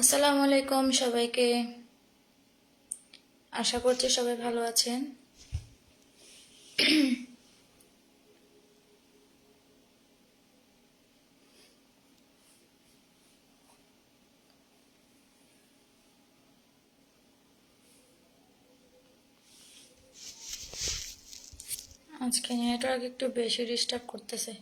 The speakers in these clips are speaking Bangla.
আসসালামু আলাইকুম সবাইকে। আশা করছি সবাই ভালো আছেন। আজকে নেটওয়ার্ক একটু বেশি ডিস্টার্ব করতেছে।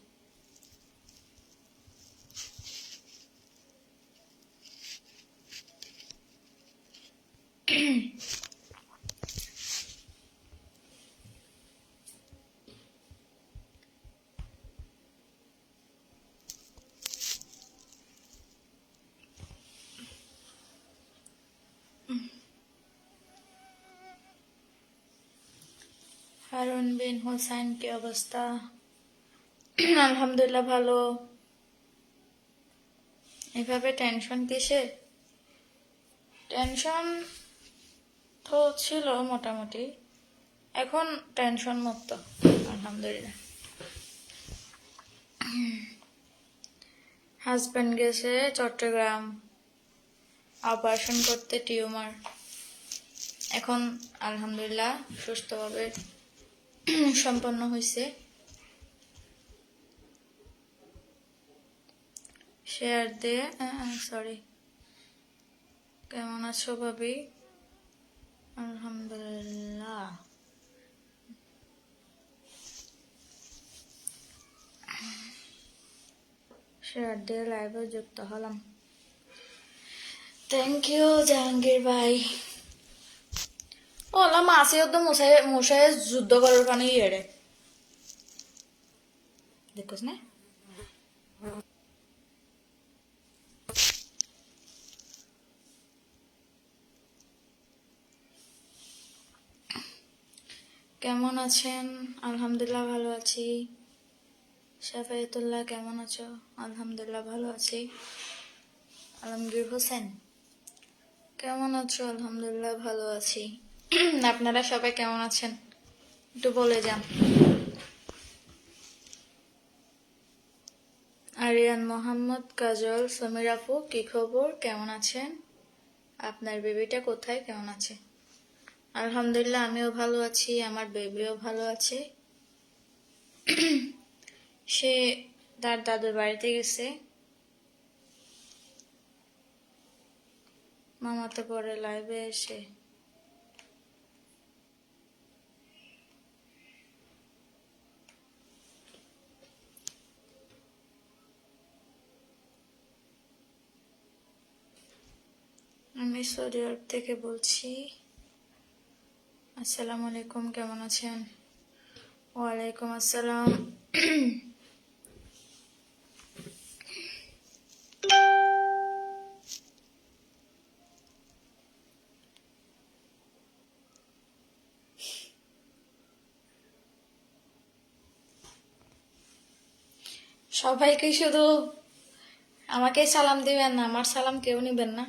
হারুন বিন হোসেন, কি অবস্থা? আলহামদুলিল্লাহ ভালো। এভাবে টেনশন কিসের? টেনশন তো ছিল মোটামুটি, এখন টেনশন মুক্ত আলহামদুলিল্লাহ। হাজব্যান্ড গেছে চট্টগ্রাম অপারেশন করতে, টিউমার। এখন আলহামদুলিল্লাহ সুস্থভাবে সম্পন্ন হয়েছে। শেয়ার দিয়ে সরি। কেমন আছো ভাবি? আলহামদুলিল্লাহ। শেয়ার দিয়ে লাইভে যুক্ত হলাম। থ্যাংক ইউ জাহাঙ্গীর ভাই। ওলা মাসি তো মশাই যুদ্ধ করার কারণে ইয়ে দেখোস না। কেমন আছেন? আলহামদুলিল্লাহ ভালো আছি। শাফায়েতুল্লাহ কেমন আছো? আলহামদুলিল্লাহ ভালো আছি। আলমগীর হোসেন কেমন আছো? আলহামদুলিল্লাহ ভালো আছি। আপনারা সবাই কেমন আছেন একটু বলে যান। আরিয়ান মোহাম্মদ, কাজল, সমীর আপু কি খবর, কেমন আছেন? আপনার বেবিটা কোথায়, কেমন আছে? আলহামদুলিল্লাহ আমিও ভালো আছি, আমার বেবিও ভালো আছে। সে তার দাদুর বাড়িতে গেছে, মামাতো পরে লাইভে এসে। আমি সৌদি আরব থেকে বলছি। আসসালামু আলাইকুম, কেমন আছেন? ওয়ালাইকুম আসসালাম। সবাইকে শুধু আমাকে সালাম দিবেন না, আমার সালাম কেউ নিবেন না।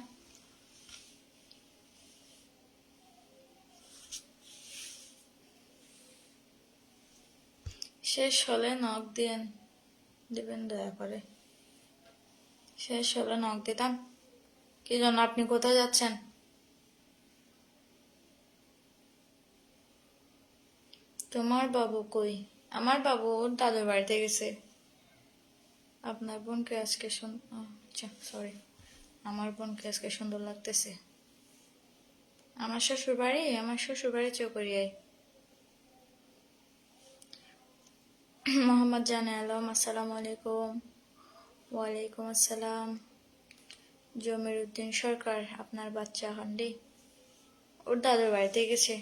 শেষ হলে নক দিবেন দয়া করে। শেষ হলে নক দিতাম। কি জন্য, আপনি কোথায় যাচ্ছেন? তোমার বাবু কই? আমার বাবু ওর দাদুর বাড়িতে গেছে। আপনার বোনকে আজকে আচ্ছা সরি, আমার বোনকে আজকে সুন্দর লাগতেছে। আমার শ্বশুর বাড়ি চকরিয়ায়। মোহাম্মদ জানে আলম, আসসালামু আলাইকুম। ওয়ালাইকুম আসসালাম। জমির উদ্দিন সরকার, আপনার বাচ্চা হন্ডি ওর দাদুর বাড়িতে গেছে।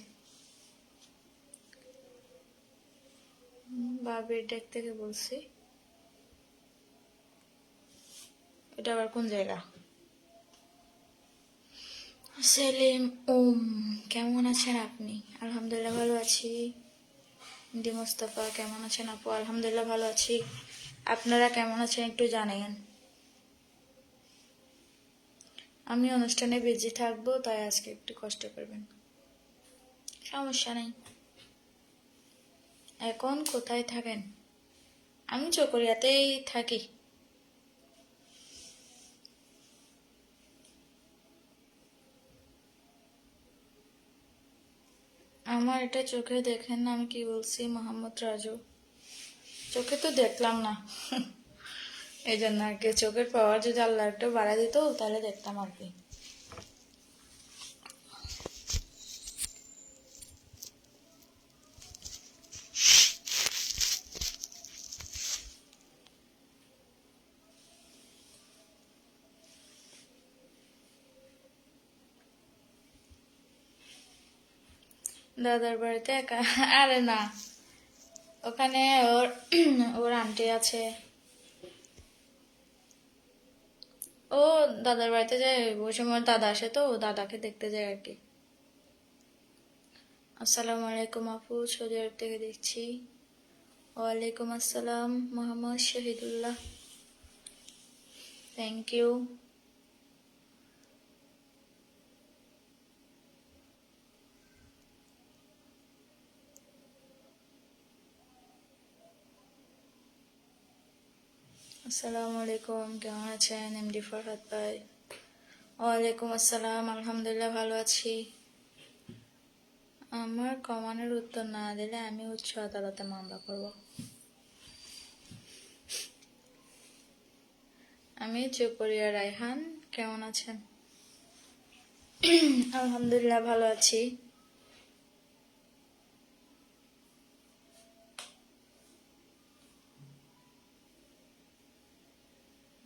বাবির ডেক থেকে বলছি। এটা আবার কোন জায়গা? সেলিম কেমন আছেন আপনি? আলহামদুলিল্লাহ ভালো আছি। ডি মোস্তফা কেমন আছেন আপু? আলহামদুলিল্লাহ ভালো আছি। আপনারা কেমন আছেন একটু জানাবেন। আমি অনুষ্ঠানে বিজি থাকবো, তাই আজকে একটু কষ্ট করবেন। সমস্যা নেই। এখন কোথায় থাকেন? আমি চকরিয়াতেই থাকি। আমার এটা চোখে দেখেন না, আমি কি বলছি? মোহাম্মদ রাজু চোখে তো দেখলাম না। এই জন্য আর কি, চোখের পাওয়ার যদি আল্লাহ একটু বাড়া দিত তাহলে দেখতাম আর কি। দাদার বাড়িতে একা? আরে না, ওখানে ওর ওর আন্টি আছে। ও দাদার বাড়িতে যায়, ওই সময় দাদা আসে তো দাদাকে দেখতে যায় আর কি। আসসালামু আলাইকুম আপু, সৌদি আরব থেকে দেখছি। ওয়ালাইকুম আসসালাম মোহাম্মদ শহীদুল্লাহ, থ্যাংক ইউ। আসসালামু আলাইকুম, কেমন আছেন এমডি ফরহাদ ভাই? ওয়ালাইকুম আসসালাম, আলহামদুলিল্লাহ ভালো আছি। আমার কমানের উত্তর না দিলে আমি উচ্চ আদালতে মামলা করব। আমি চুপড়িয়া রায়হান, কেমন আছেন? আলহামদুলিল্লাহ ভালো আছি।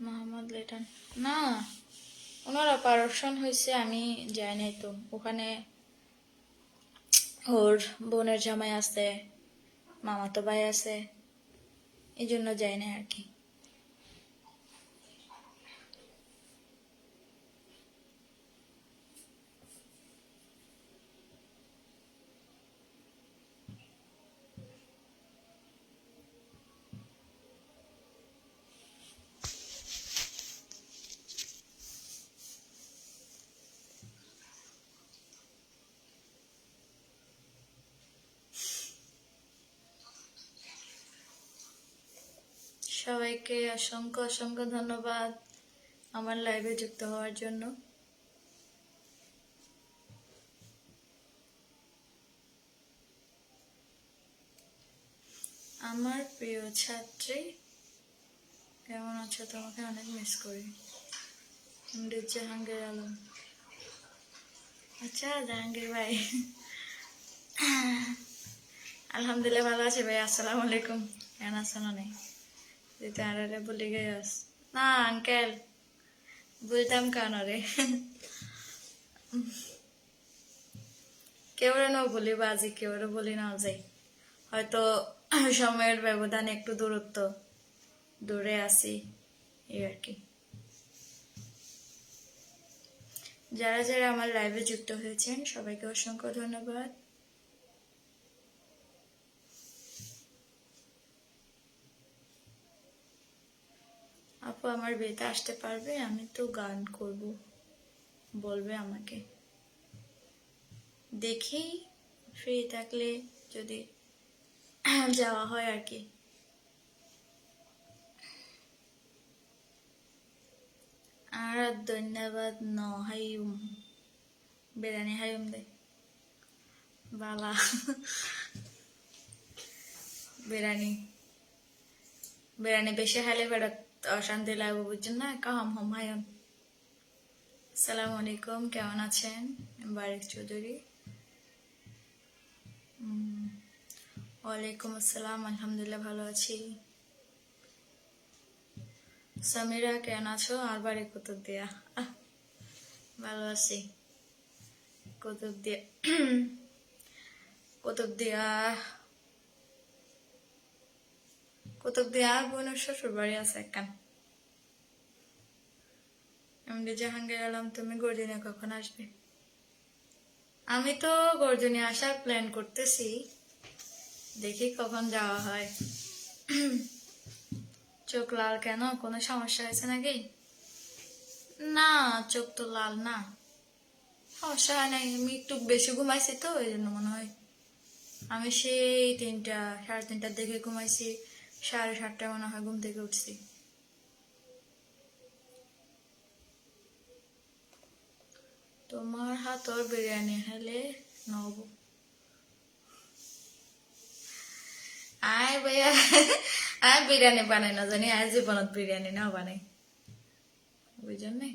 মোহাম্মদ লিটন না, ওনার অপারেশন হয়েছে, আমি যাই নাই তো ওখানে। ওর বোনের জামাই আছে, মামাতো ভাই আছে, এই জন্য যাই না আর কি। সবাইকে অসংখ্য অসংখ্য ধন্যবাদ আমার লাইভে যুক্ত হওয়ার জন্য। আমার প্রিয় ছাত্রী, কেমন আছো? তোমাকে অনেক মিস করি। জাহাঙ্গীর আলম, আচ্ছা জাহাঙ্গীর ভাই। আলহামদুলিল্লাহ ভালো আছি ভাই। আসসালামু আলাইকুম, কেন আছেন? নেই যেতে আরে বলি গেস না আঙ্কেল, বুঝতাম কেন রে। কেউ নাও বলি বাজি, কেউ বলি নাও যাই, হয়তো সময়ের ব্যবধানে একটু দূরত্ব, দূরে আছি এই আর কি। যারা যারা আমার লাইভে যুক্ত হয়েছেন সবাইকে অসংখ্য ধন্যবাদ। আপু আমার বিয়েতে আসতে পারবে? আমি তো গান করব, বলবে আমাকে, দেখি ফ্রি থাকলে যদি যাওয়া হয় আর কি। আর ধন্যবাদ ন হাইম, বেড়ানি হাইম দে বালা। বেড়ানি বেড়ানি বেশি হাইলে বেড়া অশান্তি লাগবে, বুঝছেন না? কাহাম হম হায়ন। আসসালামু আলাইকুম, কেমন আছেন? বারিক চৌধুরী, ওয়ালাইকুম আসসালাম, আলহামদুলিল্লাহ ভালো আছি। সামিরা কেমন আছো? আর বাড়ি কুতুবদিয়া, ভালো আছি। কুতুবদিয়া কুতুবদিয়া কুতুবদিয়া বোনের শ্বশুর বাড়ি আছে একখান। এমনি জাহাঙ্গীর আলম, তুমি গর্জিনে কখন আসবে? আমি তো গর্জনে আসার প্ল্যান করতেছি, দেখি কখন যাওয়া হয়। চোখ লাল কেন? কোনো সমস্যা হয়েছে নাকি? না, চোখ তো লাল না, সমস্যা হয় নাই। আমি একটু বেশি ঘুমাইছি তো এই জন্য মনে হয়। আমি সেই 3টা 3:30টার দিকে ঘুমাইছি, 7:30টায় মনে হয় ঘুম থেকে উঠছি। তোমার হাতর বিরিয়ানি হলে নব, আয় ভাইয়া আয় বিরিয়ানি বানাই না জানি আয় জীবনত বিরিয়ানি না বানাই বুঝছেন নাই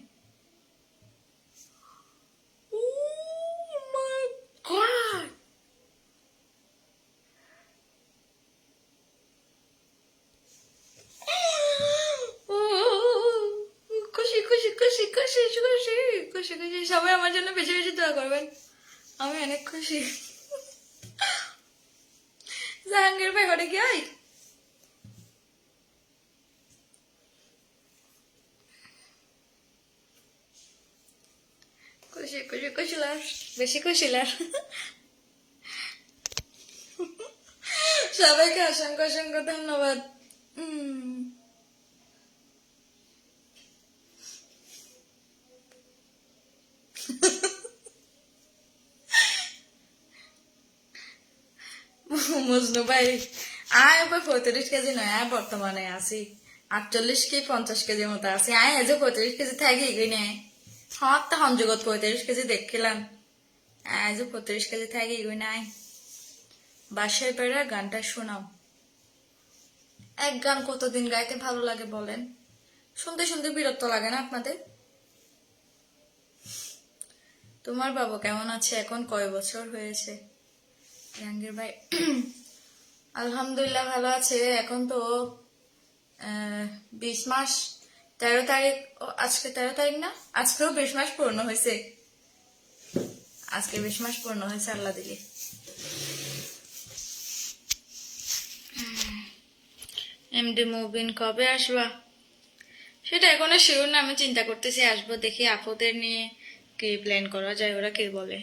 Oh my God! খুশি খুশি খুশি খুশি খুশি খুশি খুশি সবাই আমার জন্য বেশি বেশি দোয়া করবেন আমি অনেক খুশি জাহাঙ্গীর ভাই হরে কি আই খুশি খুশি খুশি লার বেশি খুশি লার সবাইকে অসংখ্য অসংখ্য ধন্যবাদ মজনু ভাই আয় 35 কেজি নয় আয় বর্তমানে আছি 48 কি 50 কেজির মতো আছি আয় আজ 35 কেজি থাকি গই নে হ্যাঁ তখন জগৎ 35 কেজি দেখছিলাম আজ 35 কেজি থাকি গই নাই বাসায় বেড়া গানটা শোনাও এক গান কতদিন গাইতে ভালো লাগে বলেন শুনতে শুনতে বিরক্ত লাগে না আপনাদের তোমার বাবু কেমন আছে এখন কয় বছর হয়েছে জাহাঙ্গীর ভাই আলহামদুলিল্লাহ ভালো আছে এখন তো 20 মাস 13 তারিখ আজকে 13 তারিখ না আজকেও 20 মাস পূর্ণ হয়েছে আজকে 20 মাস পূর্ণ হয়েছে আল্লাহ দিলে এমডি মুবিন কবে আসবা সেটা এখনো শিওর না আমি চিন্তা করতেছি আসবো দেখি আপদের নিয়ে কি প্ল্যান করা যায় ওরা কি বলে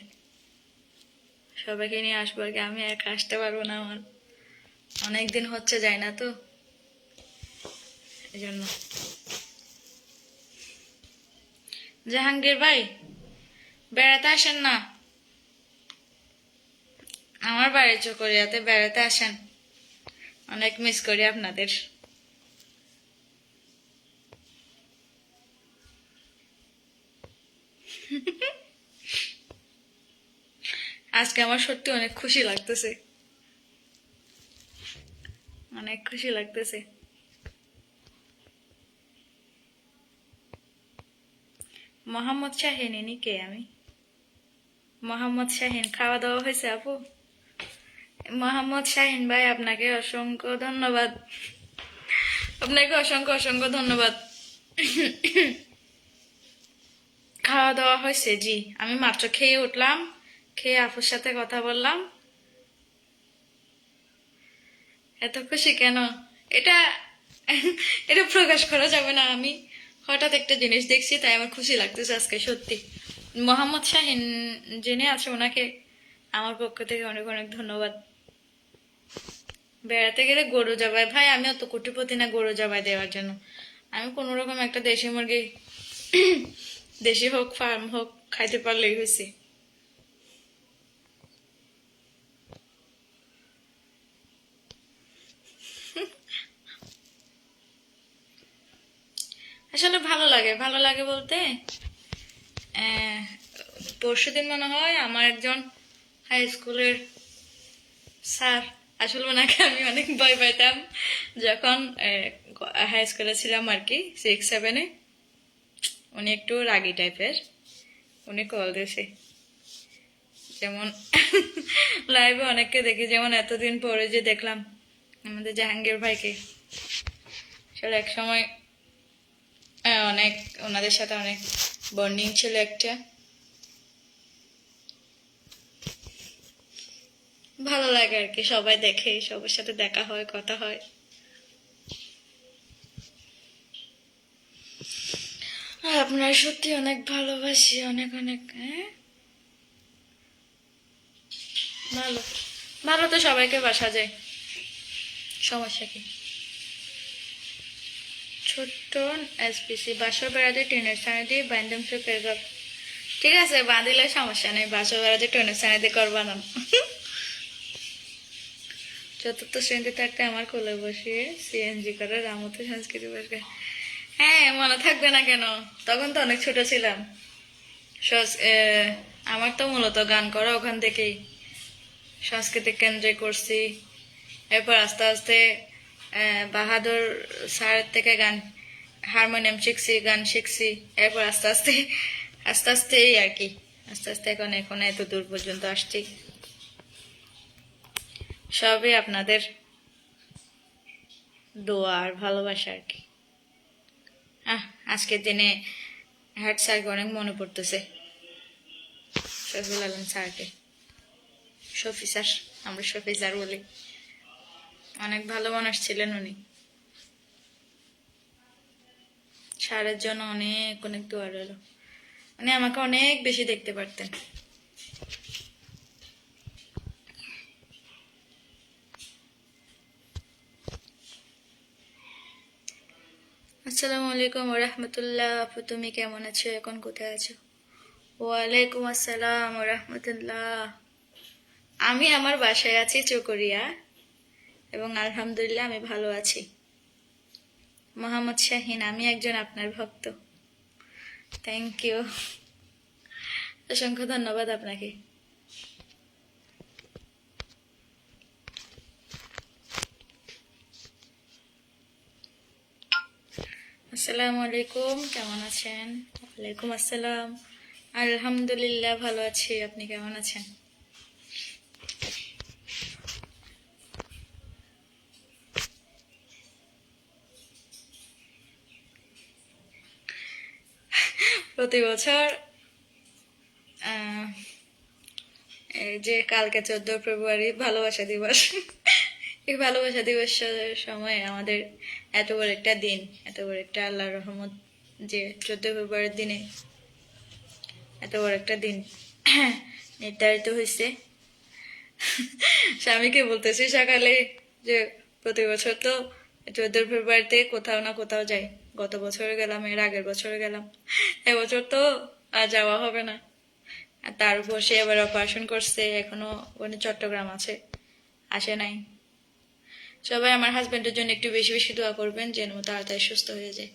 সবাইকে নিয়ে আসবো আর কি আমি একা আসতে পারবো না আমার অনেকদিন হচ্ছে যায় না তো এই জন্য জাহাঙ্গীর ভাই বেড়াতে আসেন না আমার বাড়ি চকরিয়াতে বেড়াতে আসেন অনেক মিস করি আপনাদের আজকে আমার সত্যি অনেক খুশি লাগতেছে অনেক খুশি লাগতেছে মোহাম্মদ শাহিন ইনি কে আমি মোহাম্মদ শাহিন খাওয়া দাওয়া হয়েছে আপু মোহাম্মদ শাহিন ভাই আপনাকে অসংখ্য ধন্যবাদ আপনাকে অসংখ্য অসংখ্য ধন্যবাদ খাওয়া দাওয়া হয়েছে জি আমি মাত্র খেয়ে উঠলাম খেয়ে আপুর সাথে কথা বললাম এত খুশি কেন এটা এটা প্রকাশ করা যাবে না আমি হঠাৎ একটা জিনিস দেখছি তাই আমার খুশি লাগতেছে আজকে সত্যি মোহাম্মদ শাহিন যিনি আছে ওনাকে আমার পক্ষ থেকে অনেক অনেক ধন্যবাদ বেড়াতে গেলে গরু জবাই ভাই আমি অত কোটিপতি না গরু জবাই দেওয়ার জন্য আমি কোনো রকম একটা দেশি মুরগি দেশি হোক ফার্ম হোক খাইতে পারলেই হয়েছে আসলে ভালো লাগে বলতে পরশুদিন মনে হয় আমার একজন হাই স্কুলের স্যার আসলে ওনাকে আমি অনেক ভয় পাইতাম যখন হাই স্কুলে ছিলাম আর কি 6-7-এ উনি একটু রাগী টাইপের উনি কল দিয়েছে যেমন লাইভে অনেককে দেখি যেমন এতদিন পরে যে দেখলাম আমাদের জাহাঙ্গীর ভাইকে আসলে এক সময় অনেক ওনাদের সাথে অনেক বন্ডিং ছিল একটা ভালো লাগে আর কি সবাই দেখে সবার সাথে দেখা হয় কথা হয় আপনার সত্যি অনেক ভালোবাসি অনেক অনেক ভালো ভালো তো সবাইকে বাসা যায় সমস্যা কি ছোট্ট এসপিসি বাসা বেড়াতে ট্রেনের স্থানে দিয়ে বান্ধব সুখের গপ ঠিক আছে বাঁধিলে সমস্যা নেই বাসা বেড়াতে ট্রেনের স্থানে দিয়ে করবা না চতুর্থ শ্রেণীতে থাকতে আমার কোলে বসিয়ে সিএনজি করে রামত সংস্কৃতি বসবে হ্যাঁ মনে থাকবে না কেন তখন তো অনেক ছোট ছিলাম আমার তো মূলত গান করা ওখান থেকেই সাংস্কৃতিক কেন্দ্রে করছি এরপর আস্তে আস্তে বাহাদুর স্যারের থেকে গান হারমোনিয়াম শিখছি, গান শিখছি। এরপর আস্তে আস্তে আস্তে আস্তে এই আর কি, আস্তে আস্তে এখন এখন এত দূর পর্যন্ত আসছি। সবই আপনাদের দোয়া আর ভালোবাসা আর কি। আজকের দিনে হেড স্যারকে অনেক মনে পড়তেছে, শফিউল আলম স্যারকে। শফি স্যার, আমরা শফি স্যার বলি। অনেক ভালো মানুষ ছিলেন উনি। স্যারের জন্য অনেক অনেক দোয়া রইল। উনি আমাকে অনেক বেশি দেখতে পারতেন। আসসালামু আলাইকুম ওরহমতুল্লাহ। আপু তুমি কেমন আছো, এখন কোথায় আছো? ওয়ালাইকুম আসসালাম ওরহমতুল্লাহ। আমি আমার বাসায় আছি চকরিয়া, এবং আলহামদুলিল্লাহ আমি ভালো আছি। মোহাম্মদ শাহিন, আমি একজন আপনার ভক্ত। থ্যাংক ইউ, অসংখ্য ধন্যবাদ আপনাকে। আসসালামু আলাইকুম, কেমন আছেন? ওয়ালাইকুম আসসালাম, আলহামদুলিল্লাহ ভালো আছি। আপনি কেমন আছেন? প্রতি বছর এই যে কালকে 14 ফেব্রুয়ারি ভালোবাসা দিবস, এই ভালোবাসা দিবসের সময় আমাদের এত বড় একটা দিন, এত বড় একটা আল্লাহর রহমত যে 14 ফেব্রুয়ারির দিনে এত বড় একটা দিন নির্ধারিত হয়েছে। স্বামীকে বলতেছি সকালে যে প্রতি বছর তো 14 ফেব্রুয়ারিতে কোথাও না কোথাও যাই। গত বছরে গেলাম, এর আগের বছরে গেলাম, এবছর তো আর যাওয়া হবে না। আর তার উপর সে এবার অপারেশন করছে, এখনো উনি চট্টগ্রাম আছে, আসে নাই। সবাই আমার হাজবেন্ডের জন্য একটু বেশি বেশি দোয়া করবেন, যেন তাড়াতাড়ি সুস্থ হয়ে যায়।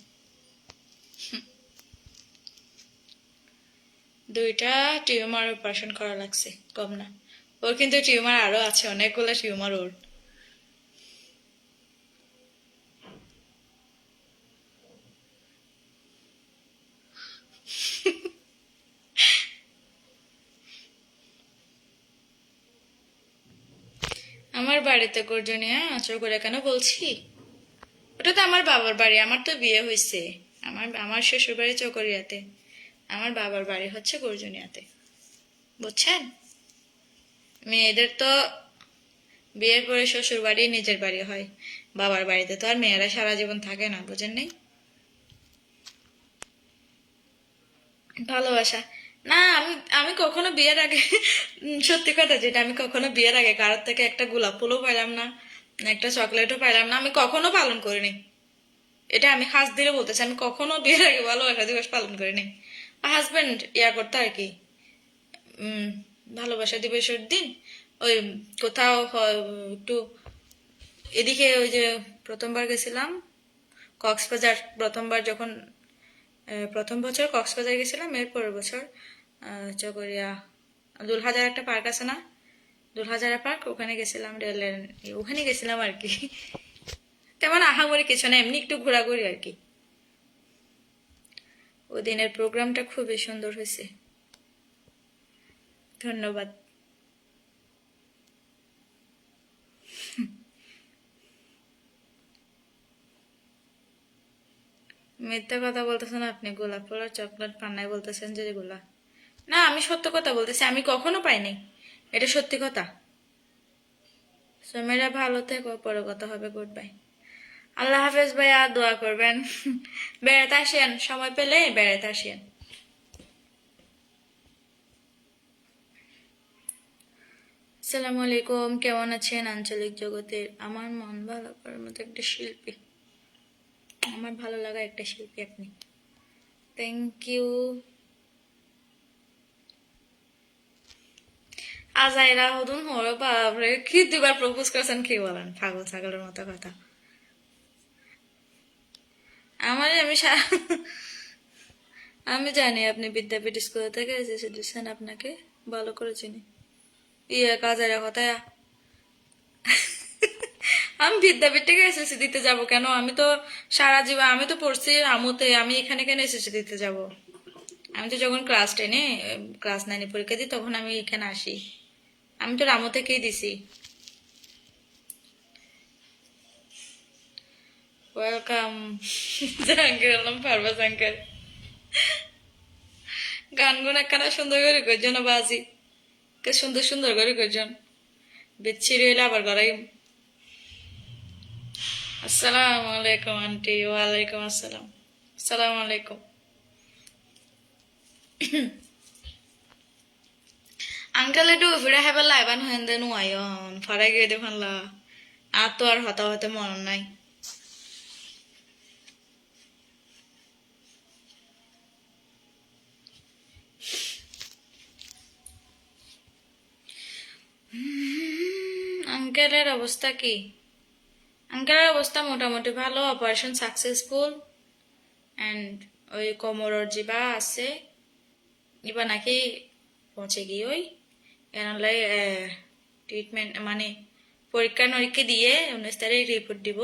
2টা টিউমার অপারেশন করা লাগছে, কম না। ওর কিন্তু টিউমার আরো আছে, অনেকগুলো টিউমার ওর। আমার বাড়িতে গর্জনিয়া আচর করে কেন বলছি? ওটা তো আমার বাবার বাড়ি, আমার তো বিয়ে হয়েছে। আমার শ্বশুর বাড়ি চকরিয়াতে, আমার বাবার বাড়ি হচ্ছে গর্জনিয়াতে, বুঝছেন? মেয়েদের তো বিয়ের পরে শ্বশুর বাড়ি নিজের বাড়ি হয়, বাবার বাড়িতে তো আর মেয়েরা সারা জীবন থাকে না, বুঝেন নাই? ভালোবাসা না, আমি আমি কখনো বিয়ের আগে সত্যি কথা যেটা, আমি কখনো বিয়ের আগে কারোর থেকে একটা গোলাপ ফুলও পাইলাম না, একটা চকলেটও পাইলাম না, আমি কখনো পালন করিনি। এটা আমি হাত দিয়ে বলতেছি, আমি কখনো বিয়ের আগে ভালোবাসা দিবস পালন করিনি। হাজবেন্ড ইয়া করতে আর কি, ভালোবাসা দিবসের দিন ওই কোথাও একটু এদিকে, ওই যে প্রথমবার গেছিলাম কক্সবাজার, প্রথমবার যখন প্রথম বছর কক্সবাজার গেছিলাম, এর পরের বছর চকরিয়া দুলহাজার একটা পার্ক আছে না, দুলহাজারা পার্ক, ওখানে গেছিলাম, রেলের ওখানে গেছিলাম আর কি। তেমন আহামরি কিছু না, এমনি একটু ঘোরাঘুরি আর কি। ওই দিনের প্রোগ্রামটা খুবই সুন্দর হয়েছে, ধন্যবাদ। মিথ্যা কথা বলতেছেন আপনি, গোলাপ ফুল আর চকলেট পান নাই বলতেছেন যেগুলা। না, আমি সত্য কথা বলতেছি, আমি কখনো পাইনি, এটা সত্যি কথা। মেয়েরা ভালো থেকো, পরে কথা হবে, গুড বাই। আল্লাহ হাফেজ ভাইয়া, দোয়া করবেন। বেড়াতে আসেন, সময় পেলে বেড়াতে আসেন। আসসালামু আলাইকুম, কেমন আছেন? আঞ্চলিক জগতের আমার মন ভালো করার মতো একটা শিল্পী, আমার ভালো লাগা একটা শিল্পী আপনি। Thank you. আজাইরা হদুন হলো, বাপরে কি দুবার প্রপোজ করেছেন, কি বলেন, পাগল ছাগলের মতো কথা। আমার আমি জানি আপনি বিদ্যাপীঠ স্কুল থেকে এসেছে দিচ্ছেন, আপনাকে ভালো করে চিনি। ইয়ে কাজের কথা আমি বিদ্যাপীঠে এসএসসি দিতে যাব কেন? আমি তো সারা জীবন আমি তো পড়ছি আমুতে, আমি এখানে কেন এসএসসি দিতে যাব? আমি তো যখন ক্লাস 10-এ ক্লাস 9-এ পরীক্ষা দিই তখন আমি এখানে আসি। আমি তো রামু থেকেই দিছি। ওয়েলকাম। জাহাঙ্গীর আলম পারভেজ আঙ্কেল। গানগুলো একখানা সুন্দর করে করছেন বাজি, কে সুন্দর সুন্দর করে করছেন। বিচ্ছিরি হইলে আবার গড়াই। আসসালামু আলাইকুম আন্টি। ওয়ালাইকুম আসসালাম। আসসালামু আলাইকুম। আঙ্কেল একটু ফিরে হেবার লাইবান হেন দেন আয়ন ফারাই গিয়ে দেখুন লা। আর তো আর হতা হতে মন নাই। আঙ্কেলের অবস্থা কি? আঙ্কেলের অবস্থা মোটামুটি ভালো, অপারেশন সাকসেসফুল। অ্যান্ড ওই কোমরের জিবা আছে ইবা নাকি পৌঁছে গিয়ে ওই এনালাই ট্রিটমেন্ট মানে পরীক্ষা নিরীক্ষা দিয়ে 19 তারিখ রিপোর্ট দিব।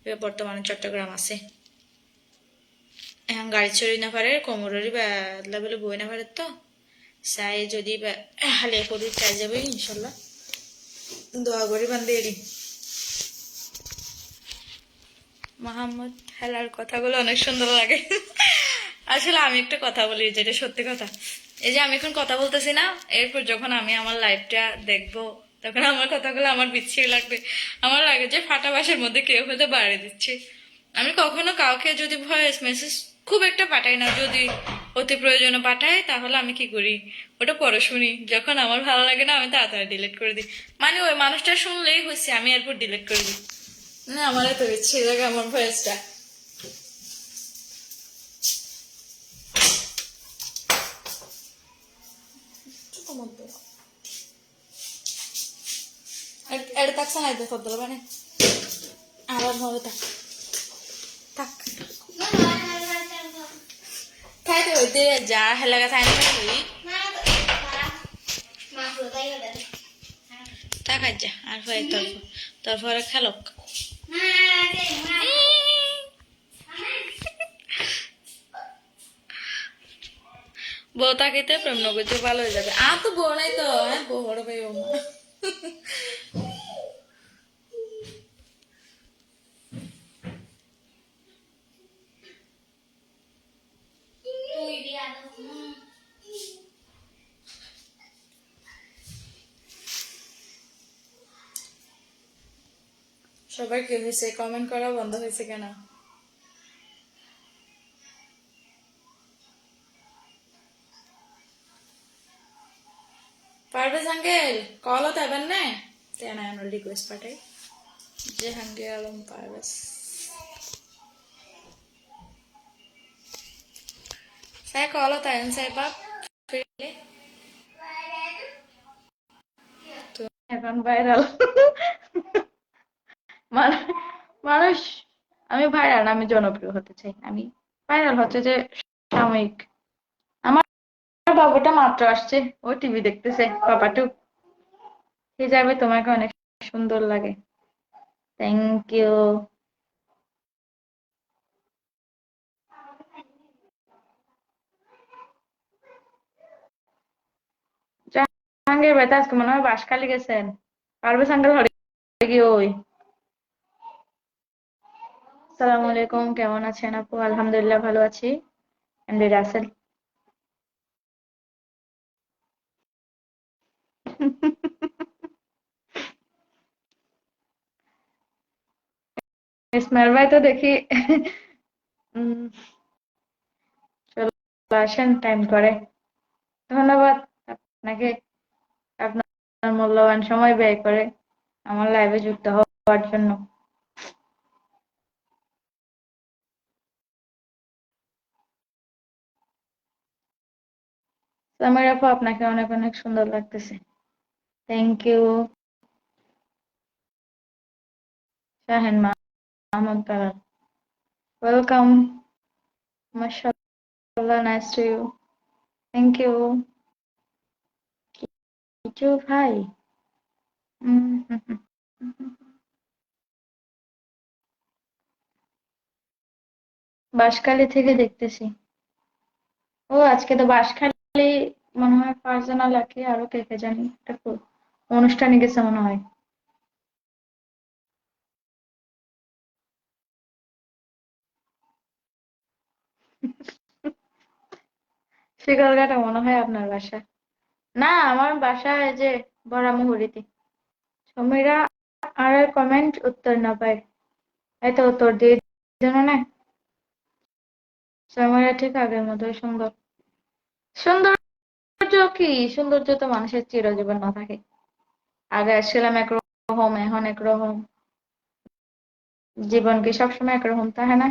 এবার বর্তমানে চট্টগ্রাম আছে। এখন গাড়ি চড়ি না পারে, কোমরেরই বাদলা বলে বই না পারে তো চাই যদি হালে করি চাই যাবে ইনশাল্লাহ। দোয়া করি বান্ধে এরি। মোহাম্মদ হেলার কথাগুলো অনেক সুন্দর লাগে। আসলে আমি একটা কথা বলি যেটা সত্যি কথা। এই যে আমি এখন কথা বলতেছি না, এরপর যখন আমি আমার লাইফটা দেখবো তখন আমার কথাগুলো আমার বিচ্ছিরি লাগবে। আমার লাগে যে ফাটা বাসের মধ্যে কেউ হয়তো বাড়ি দিচ্ছে। আমি কখনো কাউকে যদি ভয়েস মেসেজ খুব একটা পাঠাই না, যদি অতি প্রয়োজনে পাঠাই তাহলে আমি কি করি, ওটা পরে শুনি। যখন আমার ভালো লাগে না আমি তাড়াতাড়ি ডিলিট করে দিই। মানে ওই মানুষটা শুনলেই হয়েছে আমি এরপর ডিলিট করে দিই। না আমার এত ইচ্ছে লাগে আমার ভয়েসটা। এটা থাকছে না দেখো দিল মানে আবার ভাবে থাক থাক খাইতে হইতে যা হেলাগা চাই না হই থাক আর যা আর ভাই তারপরে খেলক বউ তাকিতে প্রেম নগর ভালো হয়ে যাবে। আর তো বউ নাই তো, হ্যাঁ বউ বড় ভাই ও মা। সবার কি হয়েছে? কমেন্ট করা বন্ধ হয়েছে কেন? পারভেজ আঙ্কেল কলও দেবেন না? তেনা আমার রিকোয়েস্ট পাঠাই Jahangir Alam Parvez. saya kalau tanya saya pak pilih tuh এখন ভাইরাল মানুষ। আমি ভাইরাল, আমি জনপ্রিয় হতে চাই। আমি ভাইরাল হচ্ছে যে সাময়িক। আমার বাবুটা মাত্র আসছে, ও টিভি দেখতেছে। পাপাটু হিজাবে তোমাকে অনেক সুন্দর লাগে। Thank you. জাহাঙ্গীর ভাই তো আজকে মনে হয় বাঁশখালী গেছেন। পারভেজ আঙ্কেল হরে গিয়ে ওই। আসসালামু আলাইকুম, কেমন আছেন আপু? আলহামদুলিল্লাহ ভালো আছি। এমডি রাসেল। ইসমাইল ভাই তো দেখি উম, চলে আসেন টাইম করে। ধন্যবাদ আপনাকে, আপনার মূল্যবান সময় ব্যয় করে আমার লাইভে যুক্ত হওয়ার জন্য। সামির আপু আপনাকে অনেক অনেক সুন্দর লাগতেছে। Thank you. Shahen Mahmud Taral, welcome. মাশাআল্লাহ, nice to you. Thank you. কিছু ভাই। হুম, হুম, হুম, হুম, হুম। বাঁশখালী থেকে দেখতেছি। ও আজকে তো বাঁশখালী মনে হয় ফারজানা লাকি আরো কে কে জানি একটা অনুষ্ঠানে গেছে মনে হয়। শিকলঘাটা মনে হয় আপনার বাসা। না, আমার বাসা এই যে বড়ামুহুরিতে। সমীরা আর কমেন্ট উত্তর না পায়, এই তো উত্তর দিয়ে জন্য না। সমীরা ঠিক আগের মতোই সুন্দর। সৌন্দর্য কি? সৌন্দর্য তো মানুষের চিরজীবন না থাকে। আগে ছিলাম একরকম, এখন একরকম। জীবন কি সবসময় একরকম থাকে না?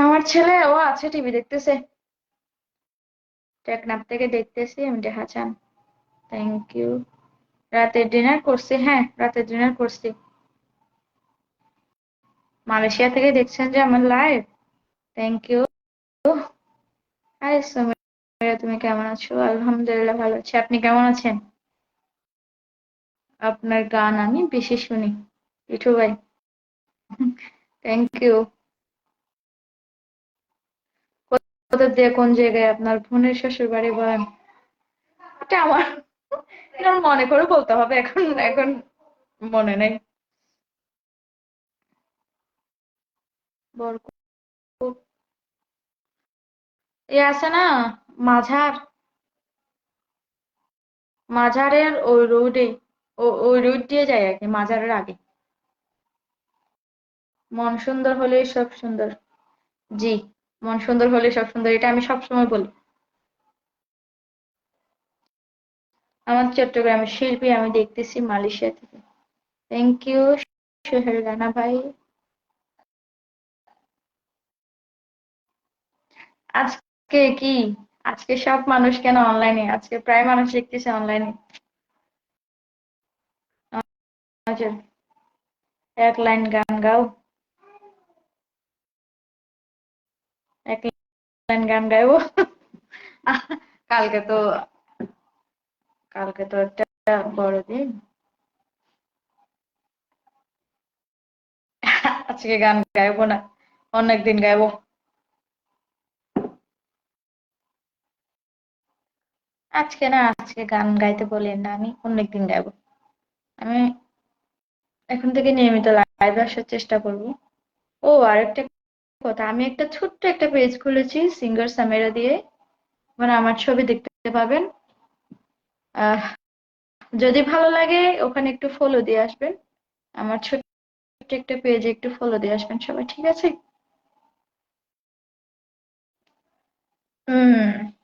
আমার ছেলে ও আছে টিভি দেখতেছে। টেকনাফ থেকে দেখতেছি আমি দেখাচ্ছেন। Thank you. রাতের ডিনার করছি, হ্যাঁ রাতের ডিনার করছি। মালয়েশিয়া থেকে দেখছেন যে আমার লাইভ। Thank you. হাই সুমেরা, তুমি কেমন আছো? আলহামদুলিল্লাহ ভালো আছি, আপনি কেমন আছেন? আপনার গান আমি বেশি শুনি, পিঠু ভাই। Thank you. কোথা দিয়ে কোন জায়গায় আপনার বোনের শ্বশুর বাড়ি বলেন? এটা আমার এটা আমার মনে করে বলতে হবে, এখন এখন মনে নেই। বরকত এ আছে না, মাঝার, মাঝারের ওই রোডে, ওই রোড দিয়ে যায় আর কি, মাঝারের আগে। মন সুন্দর হলেই সব সুন্দর। জি, মন সুন্দর হলে সব সুন্দর, এটা আমি সবসময় বলি। আমার চট্টগ্রামের শিল্পী আমি দেখতেছি মালয়েশিয়া থেকে। থ্যাংক ইউ সোহেল রানা ভাই। আজকে কি, আজকে সব মানুষ কেন অনলাইনে? আজকে প্রায় মানুষ দেখতেছে অনলাইনে। আচ্ছা, এক লাইন গান গাও। এক লাইন গান গাইবো? কালকে তো, কালকে তো একটা বড়দিন। আজকে গান গাইবো না, অনেকদিন গাইবো। আজকে না, আজকে গান গাইতে বলেন না, আমি অনেকদিন গাইবো। আমি এখন থেকে নিয়মিত লাইভে আসার চেষ্টা করব। ও আরেকটা কথা, আমি একটা ছোট্ট একটা পেজ খুলেছি সিঙ্গার সামেরা দিয়ে, মানে আমার ছবি দেখতে পাবেন। আহ যদি ভালো লাগে ওখানে একটু ফলো দিয়ে আসবেন। আমার ছোট্ট একটা পেজে একটু ফলো দিয়ে আসবেন সবাই, ঠিক আছে? হুম।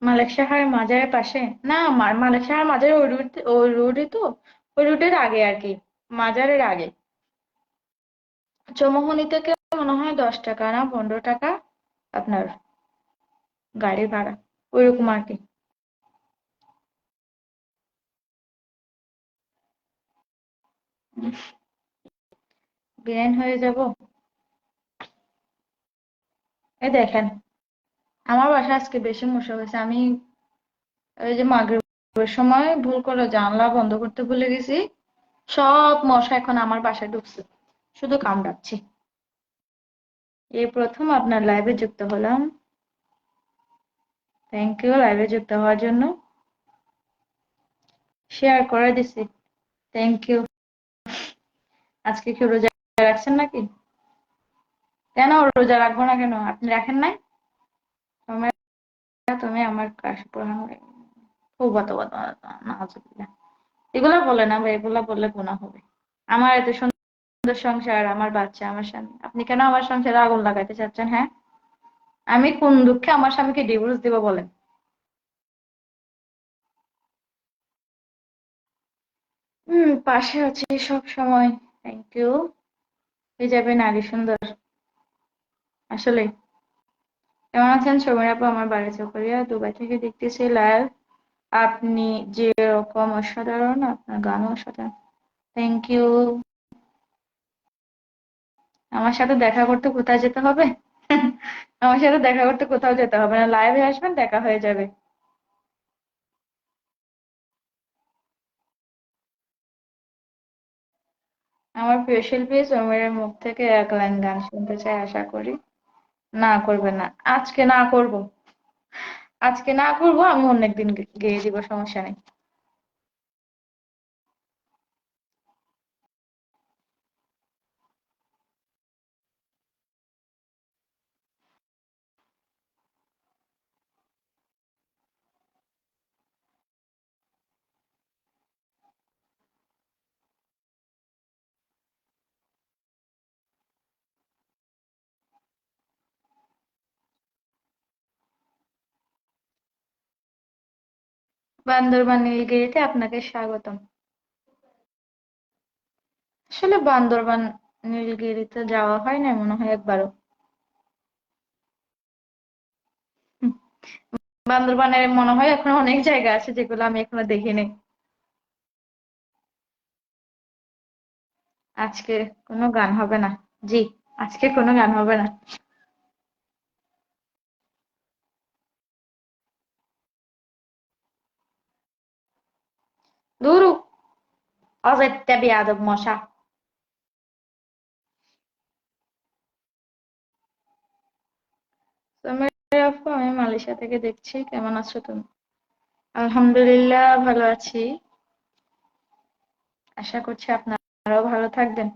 মালিক সাহার মাজারের পাশে? না, মালিক সাহার মাজারের ওই রুট, ওই রোডে তো, ওই রুটের আগে আর কি, মাজারের আগে। চৌমুহনী থেকে মনে হয় 10 টাকা না 15 টাকা আপনার গাড়ি ভাড়া, ওইরকম আর কি। বেআইন হয়ে যাব? এই দেখেন, আমার বাসা আজকে বেশি মশা হয়েছে। আমি ওই যে মাগরিবের সময় ভুল করে জানলা বন্ধ করতে ভুলে গেছি, সব মশা এখন আমার বাসায় ঢুকছে, শুধু কামড়াচ্ছে। এই প্রথম আপনার লাইভে যুক্ত হলাম। থ্যাংক ইউ লাইভে যুক্ত হওয়ার জন্য। শেয়ার করে দিছি। Thank you. আজকে কি রোজা রাখছেন নাকি? কেন রোজা রাখবো না কেন, আপনি রাখেন নাই? তুমি, তুমি আমার কাছে পড়ানো নাউজুবিল্লাহ। এগুলা বলে না ভাই, এগুলা বললে গুনাহ হবে। আমার এত সুন্দর সংসার, আমার বাচ্চা, আমার স্বামী, আপনি কেন আমার সংসারে আগুন লাগাইতে চাচ্ছেন? হ্যাঁ, আমি কোন দুঃখে আমার স্বামীকে ডিভোর্স দিব বলেন? পাশে আছি সব সময়। Thank you. হিজাবে নারী সুন্দর, আসলে। কেমন আছেন সমীর আপু? আমার বাড়ি চকরিয়া, দুবাই থেকে দেখতেছি লাইভ। আপনি যেরকম অসাধারণ, আপনার গানও অসাধারণ। Thank you. আমার সাথে দেখা করতে কোথায় যেতে হবে? আমার সাথে দেখা করতে কোথাও যেতে হবে না, লাইভে আসবেন দেখা হয়ে যাবে। আমার প্রিয় শিল্পী সমীরের মুখ থেকে এক লাইন গান শুনতে চাই, আশা করি না করবে না। আজকে না করব, আজকে না করব, আমি অন্য একদিন গেয়ে দিব, সমস্যা নেই। বান্দরবান নীলগিরিতে আপনাকে স্বাগতম। আসলে বান্দরবান নীলগিরিতে যাওয়া হয় না মনে হয় একবারও। হুম, বান্দরবানের মনে হয় এখন অনেক জায়গা আছে যেগুলো আমি এখনো দেখিনি। আজকে কোনো গান হবে না। জি, আজকে কোনো গান হবে না। দূরু, অজেত্য বিয়াদব মশা। তুমি আপু, আমি মালয়েশিয়া থেকে দেখছি, কেমন আছো তুমি? আলহামদুলিল্লাহ, ভালো আছি। আশা করছি আপনারাও ভালো থাকবেন।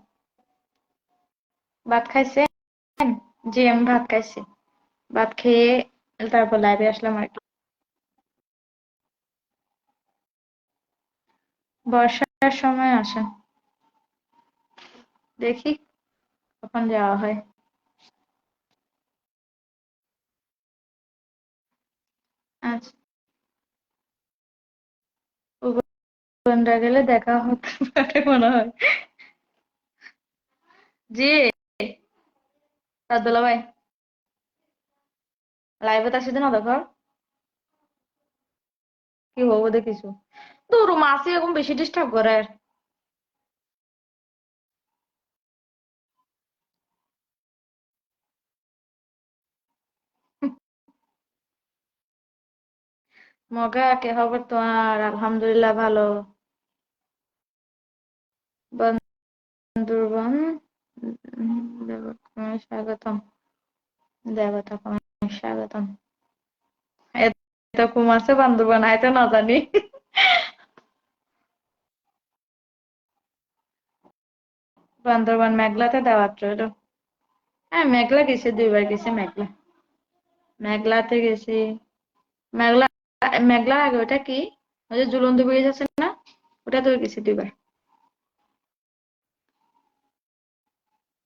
ভাত খাইছেন? জি, আমি ভাত খাইছি। ভাত খেয়ে তারপর লাইভে আসলাম আর কি। বর্ষার সময় আসেন, দেখি কখন যাওয়া হয়। আচ্ছা, উগান্ডা গেলে দেখা হতে পারে মনে হয়। জি, রাদুলা ভাই, লাইভত আসি না দেখো, কি হবো দেখিছো। দূর মাসি এরকম বেশি ডিস্টার্ব করে। মগা কে খবর তোমার? আলহামদুলিল্লাহ, ভালো। বান্দরবান দেবতাকে স্বাগতম। দেবতাকে স্বাগতম। এরকম আছে বান্দরবান, আইতে না জানি। বান্দরবান মেঘলাতে দাওয়াত রইলো। হ্যাঁ, মেঘলা গেছি, 2 বার গেছি মেঘলা। মেঘলাতে গেছি। মেঘলা, মেঘলার আগে ওটা কি, ওই যে ঝুলন্ত ব্রিজ আছে না, ওটা তো গেছি 2 বার।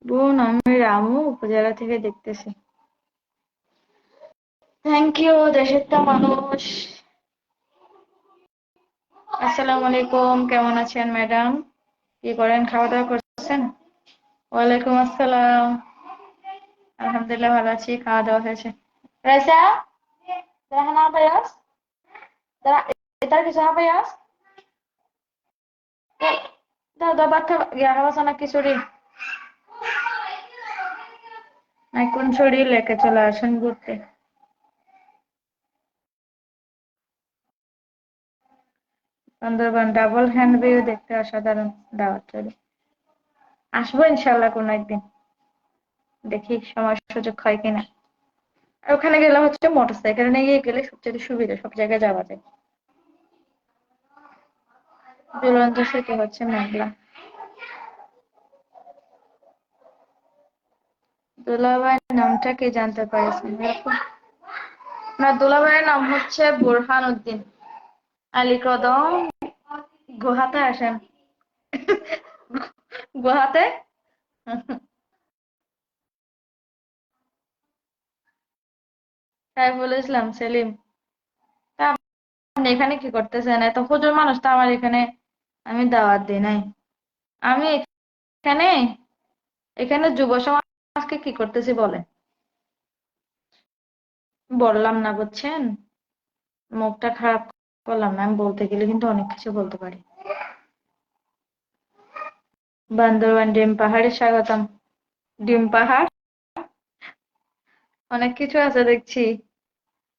বোন, আমি রামু উপজেলা থেকে দেখতেছি। থ্যাংক ইউ, দেশের তো মানুষ। আসসালামু আলাইকুম, কেমন আছেন ম্যাডাম? কি করেন, খাওয়া দাওয়া করছেন? ওয়ালাইকুম আসসালাম। আলহামদুলিল্লাহ, ভালো আছি, খাওয়া দাওয়া হয়েছে। রাইসা, দেখা না পায়াস, তারা এটার কিছু না পায়াস, দাও দাও, বাচ্চা গিয়া খাওয়া না খিচুড়ি। এখন ছড়ি লেকে চলে আসেন ঘুরতে। সুন্দরবন ডাবল হ্যান্ড ভিউ দেখতে অসাধারণ, দাওয়াত রইলো। আসবো ইনশাল্লাহ কোনো একদিন, দেখি সময় সুযোগ হয় কিনা। আর ওখানে গেলে হচ্ছে মোটরসাইকেল নিয়ে গেলে সবচেয়ে সুবিধা, সব জায়গায় যাওয়া যায়। ঝুলন্ত সেতু হচ্ছে মেঘলা। দুলাভাইয়ের নামটা কি জানতে পারছেন এরকম? না, দুলাভাইয়ের নাম হচ্ছে বোরহান উদ্দিন। আলী কদম, গুহাতে আসেন। গুহাতে। সাইফুল ইসলাম সেলিম। তা আপনি এখানে কি করতেছেন? এত হুজুর মানুষ তো আমার এখানে, আমি দাওয়াত দিই নাই। আমি এখানে, এখানে যুব সমাজকে কি করতেছি বলেন? বললাম না, বুঝছেন? মুখটা খারাপ করলাম না, আমি বলতে গেলে কিন্তু অনেক কিছু বলতে পারি। বান্দরবান ডিম পাহাড়ে স্বাগতম। ডিম পাহাড়, অনেক কিছু আছে দেখছি।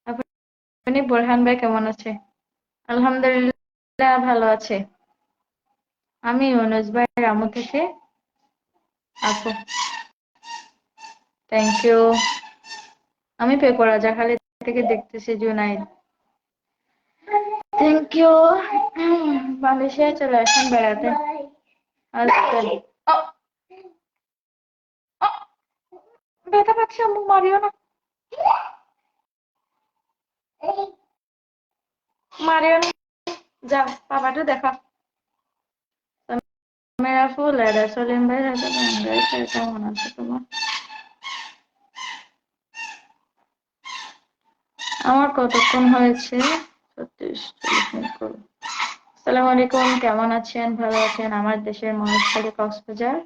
আপনি বোরহান ভাই কেমন আছে? আলহামদুলিল্লাহ, ভালো আছে। আমি ইউনুস ভাই রামু থেকে আপু থ্যাংক ইউ। আমি পে করা যা খালি থেকে দেখতেছি জুনাইদ। Thank you. মালয়েশিয়ায় চলে আসেন বেড়াতে আজকাল। ও ও, ব্যথা পাচ্ছি আম্মু, মারিও না, মারিও না। যা বাবাটা দেখা। মেরা ফুল এরা সলিম ভাই রাজা কেমন আছে তোমার? আমার কতক্ষণ হয়েছে? 36 মিনিট করো। আসসালামু আলাইকুম, কেমন আছেন? ভালো আছেন? আমার দেশের মহেশখালী, কক্সবাজার।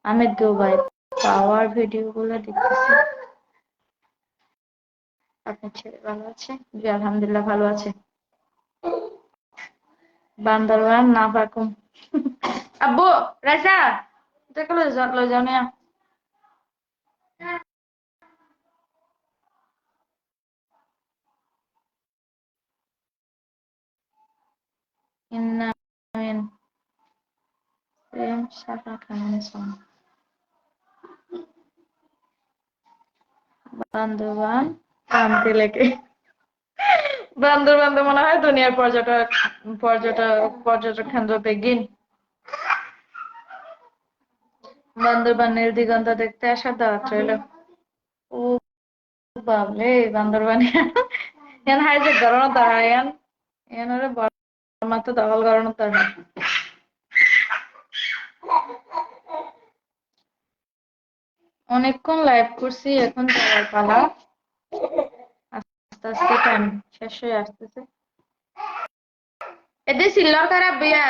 আমি দুবাই। পাওয়ার ভিডিও গুলো দেখতেছি। আপনার ছেলে ভালো আছে? জি আলহামদুলিল্লাহ ভালো আছে। বান্দরবান না পাকুম। আব্বু রাজা দেখো লই যাও নিয়া। ইন্না মিন প্রেম শাখা কেমন আছেন? বান্দরবান কান্তি লেকে। বান্দরবান তো মনে হয় দুনিয়ার পর্যটক কেন্দ্র বেগিন। বান্দরবান নীল দিগন্ত দেখতে আসার দাওয়াত রইল। ও বাবরে বান্দরবান yan hay যে গরম তারা yan ওরে বর্মা তো দখল গরম তারা। অনেকক্ষণ লাইভ করছি, এখন যাওয়ার পালা। আস্তে আস্তে টাইম শেষ হয়ে আসতেছে। এদের সিল্লর খারাপ বিয়া।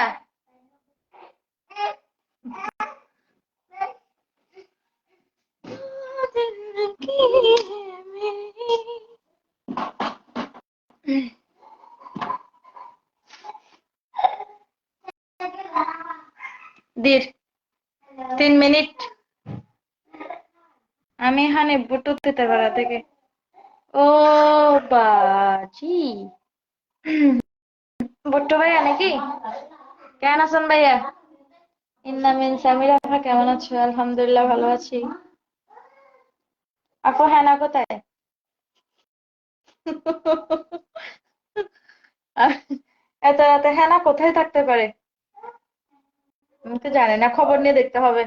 Deer 3 minute. আমি এখানে বুটুত দিতে পারা থেকে। ও বাজি বুট্টু ভাইয়া নাকি? কেমন আছেন ভাইয়া? ইন্নামিন সামিরা আপা কেমন আছো? আলহামদুলিল্লাহ ভালো আছি। আপু হ্যানা কোথায়? এত রাতে হ্যানা কোথায় থাকতে পারে? আমি তো জানি না, খবর নিয়ে দেখতে হবে।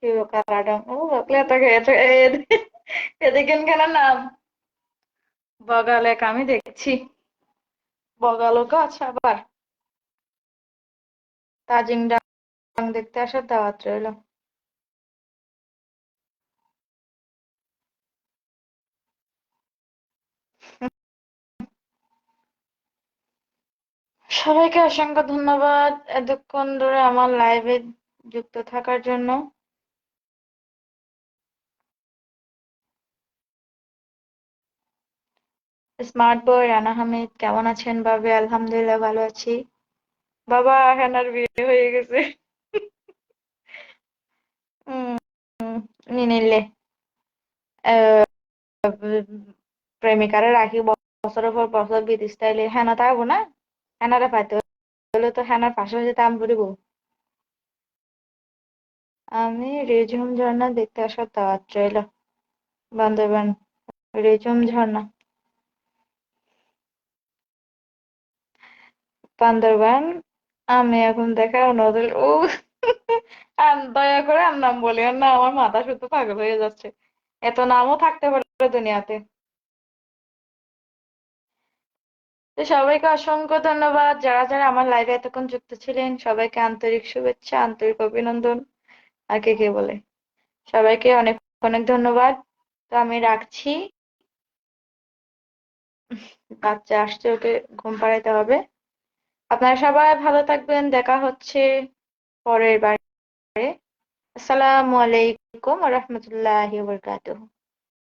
Kilo Karadang. Kelihatan kayak এদিকে কেন নাম বগালেক আমি দেখছি। বগালো গাছ আবার তাজিং ডাং দেখতে আসার দাওয়াত রইল। সবাইকে অসংখ্য ধন্যবাদ এতক্ষণ ধরে আমার লাইভে যুক্ত থাকার জন্য। স্মার্ট বয় রানা হামিদ কেমন আছেন? বাবে আলহামদুলিল্লাহ ভালো আছি। বাবা হেনার বিয়ে হয়ে গেছে। উম নিনিলে প্রেমিকারে রাখি বছরের পর বছর বিদেশ তাইলে হেনা থাকবো না। হেনারে পাইতে হলে তো হেনার পাশাপাশি দাম পড়িব। আমি রিঝুম ঝর্ণা দেখতে আসার দাওয়াত রইল। বান্দরবান রিঝুম ঝর্ণা বান্দরবান। আমি এখন দেখা নদীর ও দয়া করে আর নাম বলিও না, আমার মাথা শুধু পাগল হয়ে যাচ্ছে। এত নামও থাকতে পারে দুনিয়াতে। তো সবাইকে অসংখ্য ধন্যবাদ যারা যারা আমার লাইভে এতক্ষণ যুক্ত ছিলেন, সবাইকে আন্তরিক শুভেচ্ছা, আন্তরিক অভিনন্দন। আর কে কে বলে সবাইকে অনেক অনেক ধন্যবাদ। তো আমি রাখছি, বাচ্চা আসছে, ওকে ঘুম পাড়াইতে হবে। আপনারা সবাই ভালো থাকবেন, দেখা হচ্ছে পরের বারে। আসসালামু আলাইকুম ওয়া রাহমাতুল্লাহি ওয়া বারাকাতুহু।